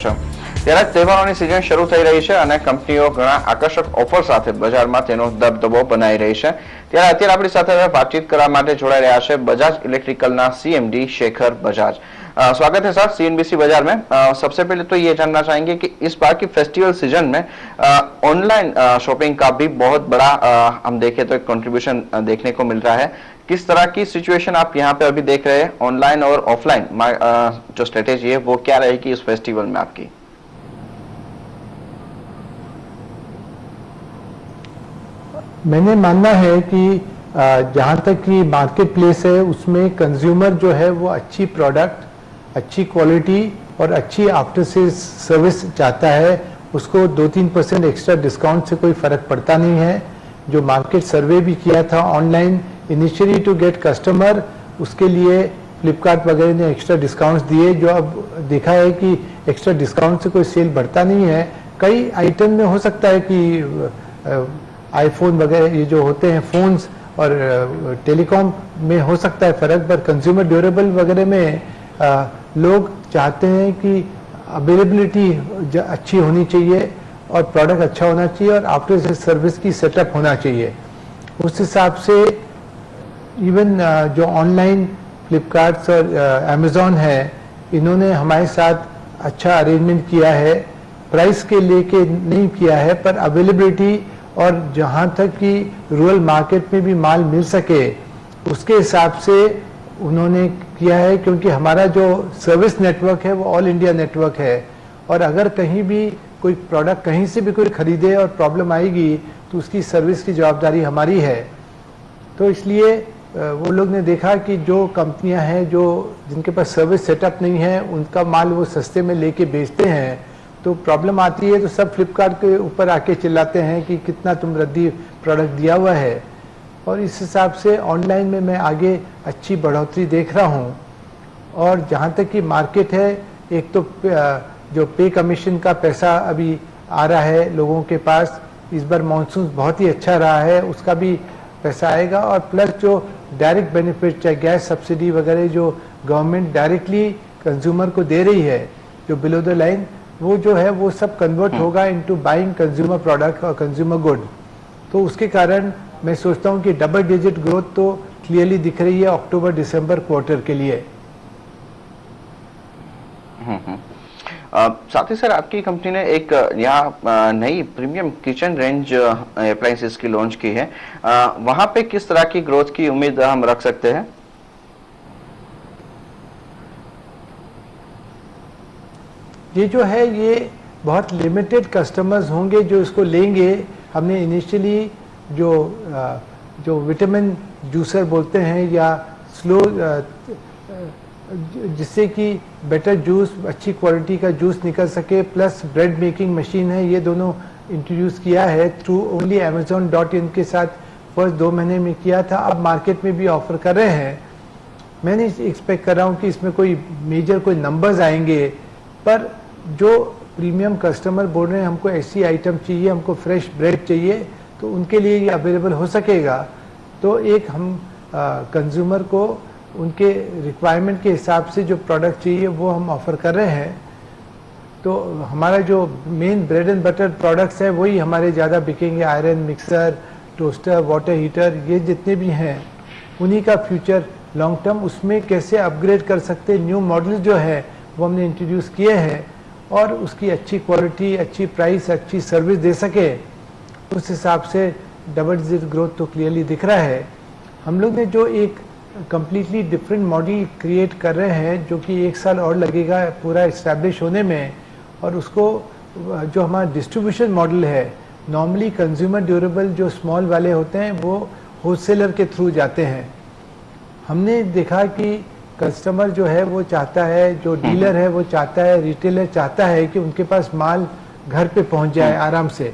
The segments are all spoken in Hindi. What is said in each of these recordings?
ત્યારે તહેવારોની સિઝન શરૂ થઈ રહી છે અને કંપનીઓ ઘણા આકર્ષક ઓફર સાથે બજારમાં તેનો દબદબો બનાવી રહી છે। ત્યારે અત્યારે આપણી સાથે વાતચીત કરવા માટે જોડાઈ રહ્યા છે બજાજ इलेक्ट्रिकलના सीएमडी शेखर बजाज। स्वागत है सर सीएनबीसी बाजार में। सबसे पहले तो ये जानना चाहेंगे कि इस बार की फेस्टिवल सीजन में ऑनलाइन शॉपिंग का भी बहुत बड़ा हम देखें तो एक कंट्रीब्यूशन देखने को मिल रहा है। किस तरह की सिचुएशन आप यहाँ पे अभी देख रहे हैं, ऑनलाइन और ऑफलाइन जो स्ट्रेटेजी है वो क्या रहेगी इस फेस्टिवल में आपकी? मैंने मानना है कि जहाँ तक कि मार्केट प्लेस है उसमें कंज्यूमर जो है वो अच्छी प्रोडक्ट, अच्छी क्वालिटी और अच्छी आफ्टर सेल्स सर्विस चाहता है। उसको 2-3% एक्स्ट्रा डिस्काउंट से कोई फ़र्क पड़ता नहीं है। जो मार्केट सर्वे भी किया था online initially to get customer, उसके लिए फ्लिपकार्ट वगैरह ने एक्स्ट्रा डिस्काउंट्स दिए, जो अब देखा है कि एक्स्ट्रा डिस्काउंट से कोई सेल बढ़ता नहीं है। कई आइटम में हो सकता है कि आईफोन वगैरह ये जो होते हैं फ़ोन्स और टेलीकॉम में हो सकता है फ़र्क, पर कंज्यूमर ड्यूरेबल वगैरह में लोग चाहते हैं कि अवेलेबिलिटी अच्छी होनी चाहिए और प्रोडक्ट अच्छा होना चाहिए और आफ्टर सर्विस की सेटअप होना चाहिए। उस हिसाब से इवन जो ऑनलाइन फ्लिपकार्ट्स और अमेज़ॉन है, इन्होंने हमारे साथ अच्छा अरेंजमेंट किया है। प्राइस के लेके नहीं किया है, पर अवेलेबिलिटी और जहाँ तक कि रूरल मार्केट में भी माल मिल सके उसके हिसाब से उन्होंने किया है, क्योंकि हमारा जो सर्विस नेटवर्क है वो ऑल इंडिया नेटवर्क है और अगर कहीं भी कोई प्रोडक्ट कहीं से भी कोई ख़रीदे और प्रॉब्लम आएगी तो उसकी सर्विस की जवाबदारी हमारी है। तो इसलिए वो लोग ने देखा कि जो कंपनियां हैं जो जिनके पास सर्विस सेटअप नहीं है उनका माल वो सस्ते में लेके बेचते हैं, तो प्रॉब्लम आती है तो सब फ्लिपकार्ट के ऊपर आके चिल्लाते हैं कि कितना तुम रद्दी प्रोडक्ट दिया हुआ है। और इस हिसाब से ऑनलाइन में मैं आगे अच्छी बढ़ोतरी देख रहा हूँ। और जहाँ तक कि मार्केट है, एक तो जो पे कमीशन का पैसा अभी आ रहा है लोगों के पास, इस बार मानसून बहुत ही अच्छा रहा है, उसका भी पैसा आएगा। और प्लस जो डायरेक्ट बेनिफिट चाहे गैस सब्सिडी वगैरह जो गवर्नमेंट डायरेक्टली कंज्यूमर को दे रही है जो बिलो द लाइन, वो जो है वो सब कन्वर्ट होगा इनटू बाइंग कंज्यूमर प्रोडक्ट और कंज्यूमर गुड। तो उसके कारण मैं सोचता हूँ कि डबल डिजिट ग्रोथ तो क्लियरली दिख रही है अक्टूबर दिसंबर क्वार्टर के लिए। साथ ही सर आपकी कंपनी ने एक यहाँ नई प्रीमियम किचन रेंज अप्लायंसेस की लॉन्च की है, वहां पे किस तरह की ग्रोथ की उम्मीद हम रख सकते हैं? ये जो है ये बहुत लिमिटेड कस्टमर्स होंगे जो इसको लेंगे। हमने इनिशियली जो विटामिन जूसर बोलते हैं या स्लो जिससे कि बेटर जूस, अच्छी क्वालिटी का जूस निकल सके, प्लस ब्रेड मेकिंग मशीन है, ये दोनों इंट्रोड्यूस किया है थ्रू ओनली amazon.in के साथ फर्स्ट 2 महीने में किया था। अब मार्केट में भी ऑफर कर रहे हैं। मैं नहीं एक्सपेक्ट कर रहा हूँ कि इसमें कोई मेजर कोई नंबर्स आएंगे, पर जो प्रीमियम कस्टमर बोल रहे हैं हमको ऐसी आइटम चाहिए, हमको फ्रेश ब्रेड चाहिए, तो उनके लिए ये अवेलेबल हो सकेगा। तो एक हम कंज्यूमर को उनके रिक्वायरमेंट के हिसाब से जो प्रोडक्ट चाहिए वो हम ऑफ़र कर रहे हैं। तो हमारा जो main bread and butter products हैं वही हमारे ज़्यादा बिकेंगे। Iron mixer, toaster, water heater, ये जितने भी हैं उन्हीं का फ्यूचर लॉन्ग टर्म उसमें कैसे अपग्रेड कर सकते, न्यू मॉडल जो है वो हमने इंट्रोड्यूस किए हैं और उसकी अच्छी क्वालिटी, अच्छी प्राइस, अच्छी सर्विस दे सके, उस हिसाब से डबल डिजिट ग्रोथ तो क्लियरली दिख रहा है। हम लोग ने जो एक कम्प्लीटली डिफरेंट मॉडल क्रिएट कर रहे हैं जो कि 1 साल और लगेगा पूरा इस्टेब्लिश होने में, और उसको जो हमारा डिस्ट्रीब्यूशन मॉडल है, नॉर्मली कंज्यूमर ड्यूरेबल जो स्मॉल वाले होते हैं वो होलसेलर के थ्रू जाते हैं। हमने देखा कि कस्टमर जो है वो चाहता है, जो डीलर है वो चाहता है, रिटेलर चाहता है कि उनके पास माल घर पे पहुंच जाए आराम से।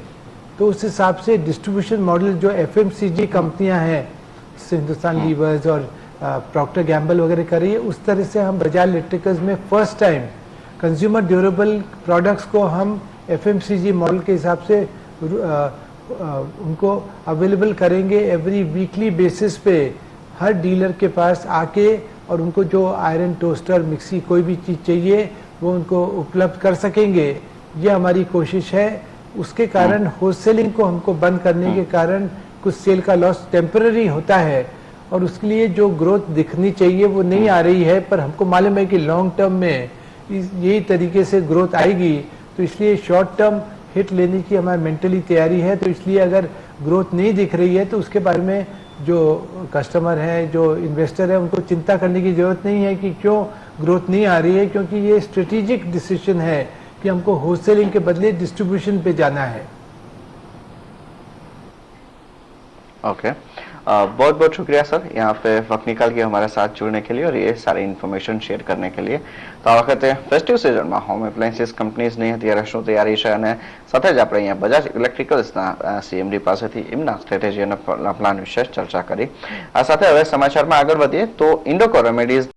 तो उस हिसाब से डिस्ट्रीब्यूशन मॉडल जो FMCG कंपनियां हैं, हिंदुस्तान लीवर्स और प्रॉक्टर गैम्बल वगैरह कर रही है, उस तरह से हम बजाज इलेक्ट्रिकल्स में first time consumer durable products को हम FMCG मॉडल के हिसाब से उनको अवेलेबल करेंगे। एवरी वीकली बेसिस पे हर डीलर के पास आके और उनको जो आयरन, टोस्टर, मिक्सी कोई भी चीज़ चाहिए वो उनको उपलब्ध कर सकेंगे, ये हमारी कोशिश है। उसके कारण होलसेलिंग को हमको बंद करने के कारण कुछ सेल का लॉस टेम्पररी होता है और उसके लिए जो ग्रोथ दिखनी चाहिए वो नहीं आ रही है, पर हमको मालूम है कि लॉन्ग टर्म में यही तरीके से ग्रोथ आएगी, तो इसलिए शॉर्ट टर्म हिट लेने की हमारी मेंटली तैयारी है। तो इसलिए अगर ग्रोथ नहीं दिख रही है तो उसके बारे में जो कस्टमर हैं, जो इन्वेस्टर है, उनको चिंता करने की जरूरत नहीं है कि क्यों ग्रोथ नहीं आ रही है, क्योंकि ये स्ट्रेटेजिक डिसीजन है कि हमको होलसेलिंग के बदले डिस्ट्रीब्यूशन पे जाना है। ओके, बहुत बहुत शुक्रिया सर, यहाँ पे वक्त निकाल के हमारे साथ जुड़ने के लिए और ये सारी इन्फॉर्मेशन शेयर करने के लिए। तो આ વખતે ફેસ્ટિવ સિઝનમાં હોમ એપ્લાયન્સીસ કંપનીઝની અત્યારે શું તૈયારી છે અને સાથે જ આપણે અહીંયા બજાજ ઇલેક્ટ્રિકલ્સના સીએમડી પાસેથી એમના સ્ટ્રેટેજી અને પ્લાન વિશે ચર્ચા કરી। આ સાથે હવે સમાચારમાં આગળ વધીએ તો ઇન્ડોકો રેમેડીઝ